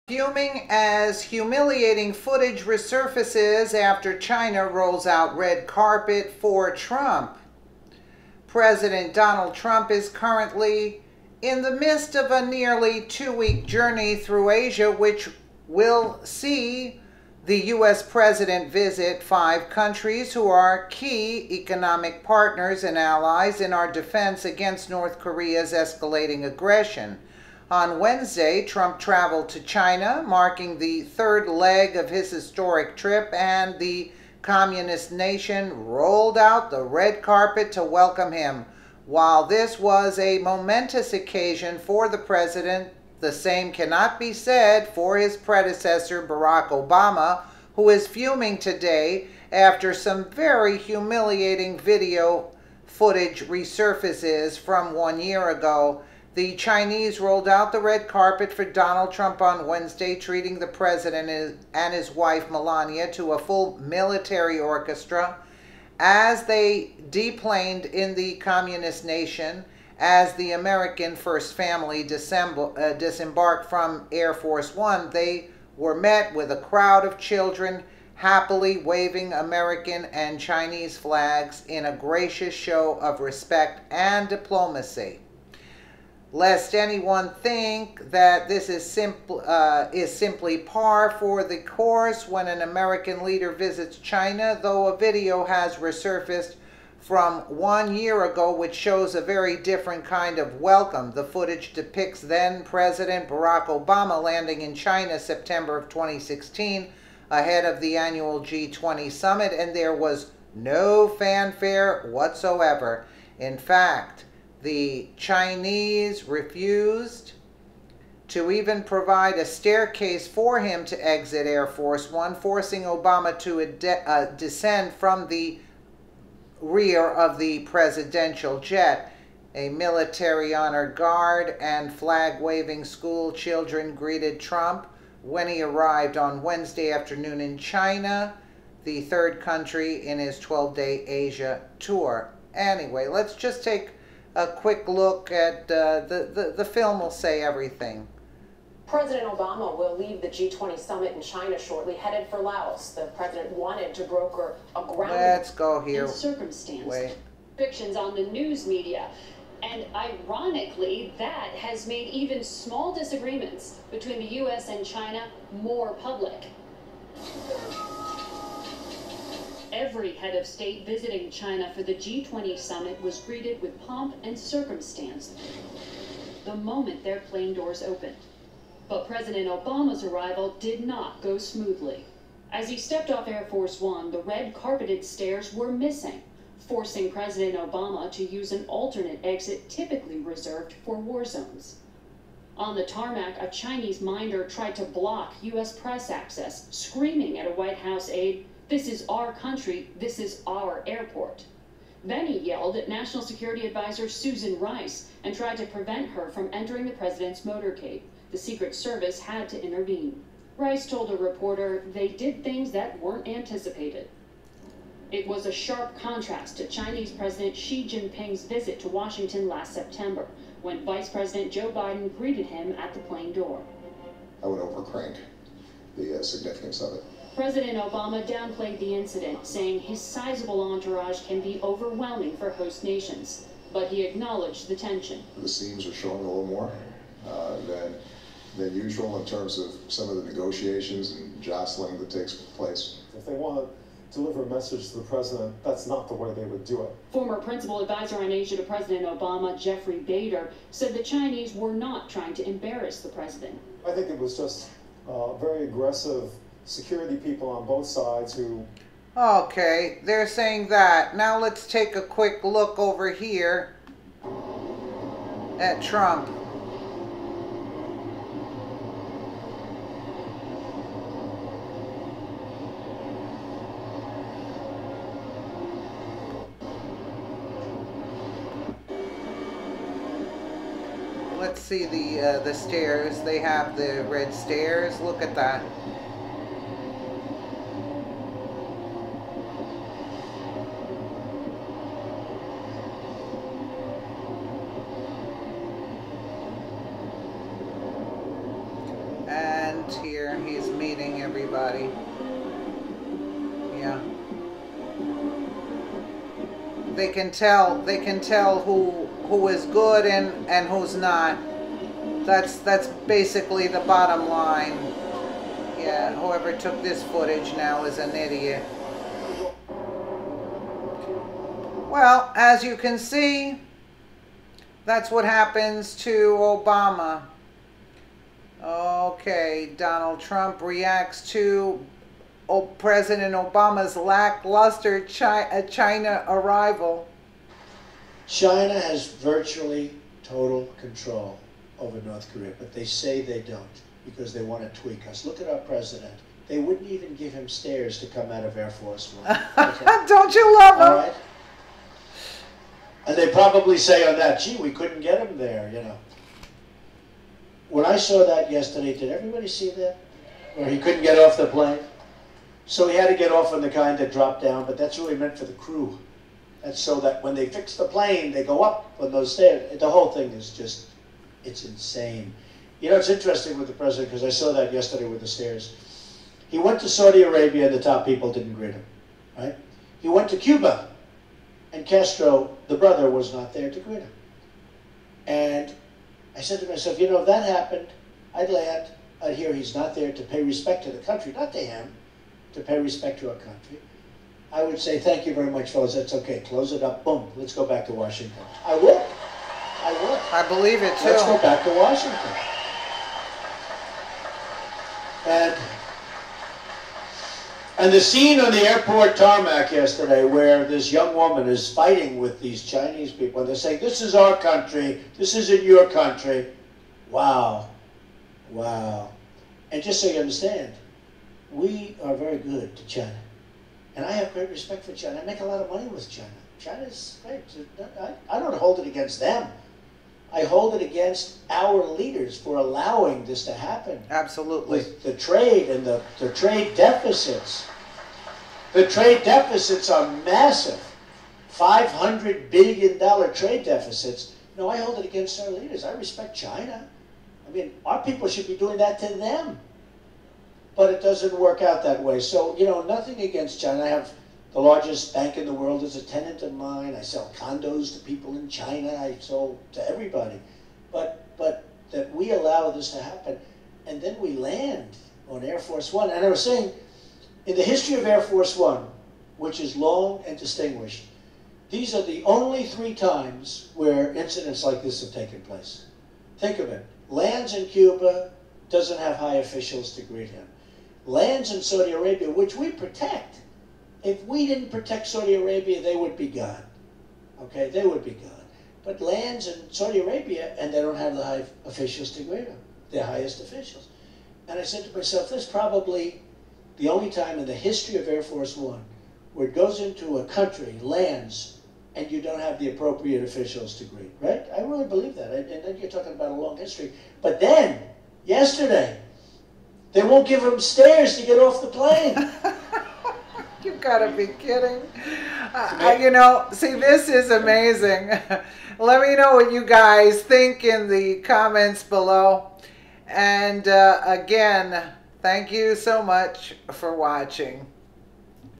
Fuming as humiliating footage resurfaces after China rolls out red carpet for Trump. President Donald Trump is currently in the midst of a nearly 2-week journey through Asia, which will see the U.S. president visit 5 countries who are key economic partners and allies in our defense against North Korea's escalating aggression. On Wednesday, Trump traveled to China, marking the 3rd leg of his historic trip, and the communist nation rolled out the red carpet to welcome him. While this was a momentous occasion for the president, the same cannot be said for his predecessor, Barack Obama, who is fuming today after some very humiliating video footage resurfaces from 1 year ago. The Chinese rolled out the red carpet for Donald Trump on Wednesday, treating the president and his wife Melania to a full military orchestra as they deplaned in the communist nation. As the American First Family disembarked from Air Force One, they were met with a crowd of children happily waving American and Chinese flags in a gracious show of respect and diplomacy. Lest anyone think that this is simply par for the course when an American leader visits China, though a video has resurfaced from 1 year ago which shows a very different kind of welcome. The footage depicts then President Barack Obama landing in China September of 2016 ahead of the annual G20 summit, and there was no fanfare whatsoever. In fact, the Chinese refused to even provide a staircase for him to exit Air Force One, forcing Obama to descend from the rear of the presidential jet. A military honor guard and flag-waving school children greeted Trump when he arrived on Wednesday afternoon in China, the 3rd country in his 12-day Asia tour. Anyway, let's just take a quick look at the film will say everything. President Obama will leave the G20 summit in China shortly, headed for Laos. The president wanted to broker a ground. Let's go here. Circumstance. Fictions on the news media. And ironically, that has made even small disagreements between the U.S. and China more public. Every head of state visiting China for the G20 summit was greeted with pomp and circumstance the moment their plane doors opened. But President Obama's arrival did not go smoothly. As he stepped off Air Force One, the red carpeted stairs were missing, forcing President Obama to use an alternate exit typically reserved for war zones. On the tarmac, a Chinese minder tried to block U.S. press access, screaming at a White House aide, "This is our country, this is our airport." Then he yelled at National Security Advisor Susan Rice and tried to prevent her from entering the president's motorcade. The Secret Service had to intervene. Rice told a reporter they did things that weren't anticipated. It was a sharp contrast to Chinese President Xi Jinping's visit to Washington last September, when Vice President Joe Biden greeted him at the plane door. I would overcrank the significance of it. President Obama downplayed the incident, saying his sizable entourage can be overwhelming for host nations, but he acknowledged the tension. The seams are showing a little more than usual in terms of some of the negotiations and jostling that takes place. If they want to deliver a message to the president, that's not the way they would do it. Former principal advisor on Asia to President Obama, Jeffrey Bader, said the Chinese were not trying to embarrass the president. I think it was just very aggressive security people on both sides who... Okay, they're saying that. Now let's take a quick look over here at Trump. Let's see the stairs. They have the red stairs. Look at that. everybody. Yeah. They can tell who is good and who's not. That's basically the bottom line. Yeah, whoever took this footage now is an idiot. Well, as you can see, that's what happens to Obama. Okay, Donald Trump reacts to President Obama's lackluster China arrival. China has virtually total control over North Korea, but they say they don't because they want to tweak us. Look at our president. They wouldn't even give him stairs to come out of Air Force One. Okay? Don't you love him? All right? And they probably say on that, gee, we couldn't get him there, you know. When I saw that yesterday, did everybody see that? Where he couldn't get off the plane? So he had to get off on the kind that dropped down, but that's really meant for the crew. That's so that when they fix the plane, they go up on those stairs. The whole thing is just, it's insane. You know, it's interesting with the president, because I saw that yesterday with the stairs. He went to Saudi Arabia and the top people didn't greet him, right? He went to Cuba and Castro, the brother, was not there to greet him. And I said to myself, you know, if that happened, I'd land, I'd hear he's not there to pay respect to the country, not to him, to pay respect to our country. I would say, thank you very much, fellas, that's okay, close it up, boom, let's go back to Washington. I would. I would. I believe it too. Let's go back to Washington. And the scene on the airport tarmac yesterday where this young woman is fighting with these Chinese people and they're saying, this is our country, this isn't your country. Wow. Wow. And just so you understand, we are very good to China. And I have great respect for China. I make a lot of money with China. China's great. I don't hold it against them. I hold it against our leaders for allowing this to happen. Absolutely. With the trade and the trade deficits. The trade deficits are massive. $500 billion trade deficits. No, I hold it against our leaders. I respect China. I mean, our people should be doing that to them. But it doesn't work out that way. So, you know, nothing against China. I have the largest bank in the world as a tenant of mine. I sell condos to people in China. I sell to everybody. But that we allow this to happen. And then we land on Air Force One. And I was saying, in the history of Air Force One, which is long and distinguished, these are the only 3 times where incidents like this have taken place. Think of it. Lands in Cuba, doesn't have high officials to greet him. Lands in Saudi Arabia, which we protect. If we didn't protect Saudi Arabia, they would be gone. Okay, they would be gone. But lands in Saudi Arabia, and they don't have the high officials to greet them, their highest officials. And I said to myself, this is probably the only time in the history of Air Force One where it goes into a country, lands, and you don't have the appropriate officials to greet, right? I really believe that. And then you're talking about a long history. But then, yesterday, they won't give them stairs to get off the plane. You gotta be kidding. You know, see, this is amazing. Let me know what you guys think in the comments below. And again, thank you so much for watching.